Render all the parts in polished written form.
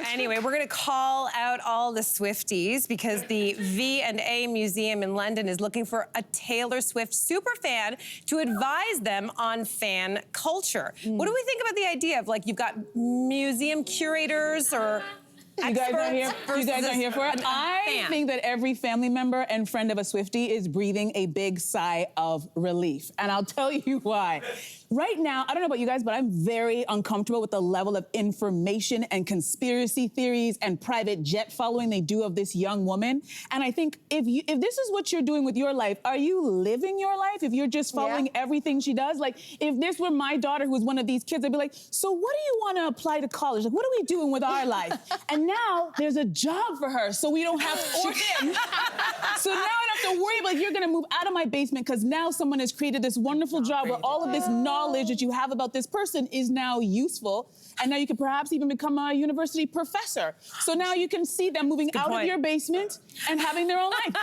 Anyway, we're going to call out all the Swifties because the V&A Museum in London is looking for a Taylor Swift superfan to advise them on fan culture. What do we think about the idea of, like, you've got museum curators or You guys are here for it? I think that every family member and friend of a Swiftie is breathing a big sigh of relief. And I'll tell you why. Right now, I don't know about you guys, but I'm very uncomfortable with the level of information and conspiracy theories and private jet following they do of this young woman. And I think if this is what you're doing with your life, are you living your life? If you're just following everything she does? Like, if this were my daughter who was one of these kids, I'd be like, so what do you want to apply to college? Like, what are we doing with our life? And now there's a job for her, so we don't have to. So now I don't have to worry about, like, you're going to move out of my basement because now someone has created this wonderful job where all of this knowledge that you have about this person is now useful, and now you can perhaps even become a university professor. So now you can see them moving out of your basement and having their own life.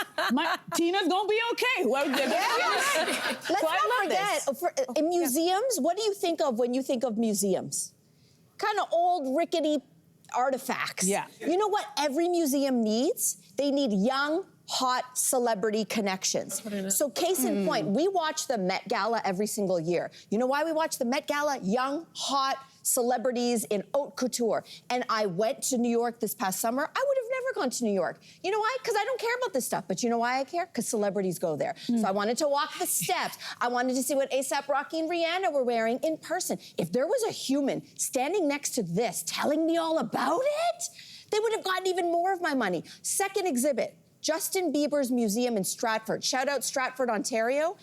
Tina's gonna be okay. Well, Let's not forget, in museums, what do you think of when you think of museums? Kind of old, rickety artifacts. Yeah. You know what every museum needs? They need young, hot celebrity connections. So case in point, we watch the Met Gala every single year. You know why we watch the Met Gala? Young, hot celebrities in haute couture. And I went to New York this past summer. I would have never gone to New York. You know why? Because I don't care about this stuff. But you know why I care? Because celebrities go there. So I wanted to walk the steps. I wanted to see what A$AP Rocky and Rihanna were wearing in person. If there was a human standing next to this telling me all about it, they would have gotten even more of my money. Second exhibit. Justin Bieber's museum in Stratford. Shout out Stratford, Ontario.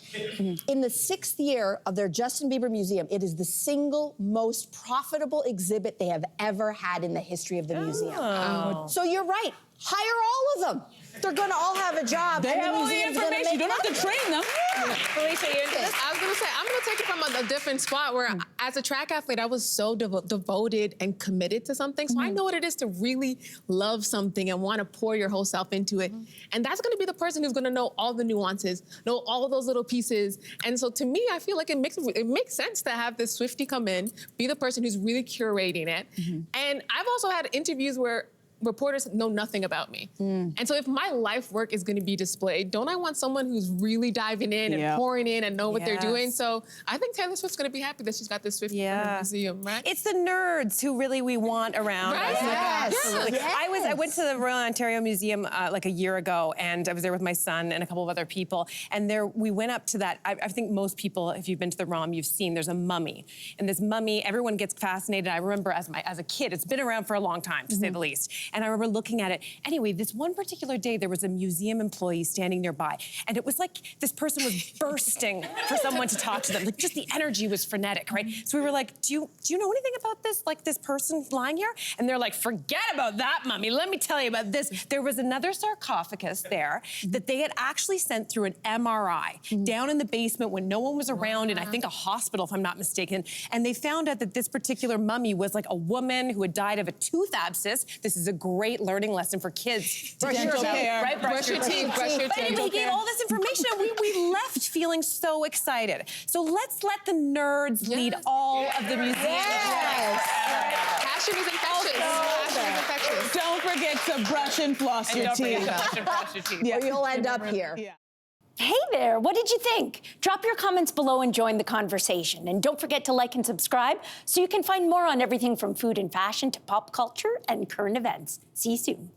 In the 6th year of their Justin Bieber museum, it is the single most profitable exhibit they have ever had in the history of the museum. So you're right, hire all of them. They're gonna all have a job. They have all the information. You don't have to train them. Felicia, I was gonna say, I'm gonna take it from a different spot where as a track athlete, I was so devoted and committed to something. So I know what it is to really love something and want to pour your whole self into it. And that's gonna be the person who's gonna know all the nuances, know all those little pieces. And so to me, I feel like it makes sense to have this Swiftie come in, be the person who's really curating it. And I've also had interviews where reporters know nothing about me. And so if my life work is gonna be displayed, don't I want someone who's really diving in and pouring in and know what they're doing? So I think Taylor Swift's gonna be happy that she's got this Swift museum, right? It's the nerds who really we want around. Right? Absolutely. I went to the Royal Ontario Museum like a year ago, and I was there with my son and a couple of other people, and we went up to that. I think most people, if you've been to the ROM, you've seen there's a mummy. And this mummy, everyone gets fascinated. I remember as a kid, it's been around for a long time, to say the least. And I remember looking at it. Anyway, this one particular day, there was a museum employee standing nearby, and it was like this person was bursting for someone to talk to them. Like, just the energy was frenetic, right? So we were like, do you know anything about this, like this person lying here? And they're like, forget about that, mummy. Let me tell you about this. There was another sarcophagus there that they had actually sent through an MRI down in the basement when no one was around, in I think a hospital, if I'm not mistaken. And they found out that this particular mummy was like a woman who had died of a tooth abscess. This is a great learning lesson for kids. Brush your hair. Right? Brush your teeth. Brush your teeth. But anyway, he gave all this information, and we left feeling so excited. So let's let the nerds lead all of the museum. Passion is infectious. Passion is infectious. Don't forget to brush and floss your teeth. Or you'll end up here. Hey there, what did you think? Drop your comments below and join the conversation. And don't forget to like and subscribe so you can find more on everything from food and fashion to pop culture and current events. See you soon.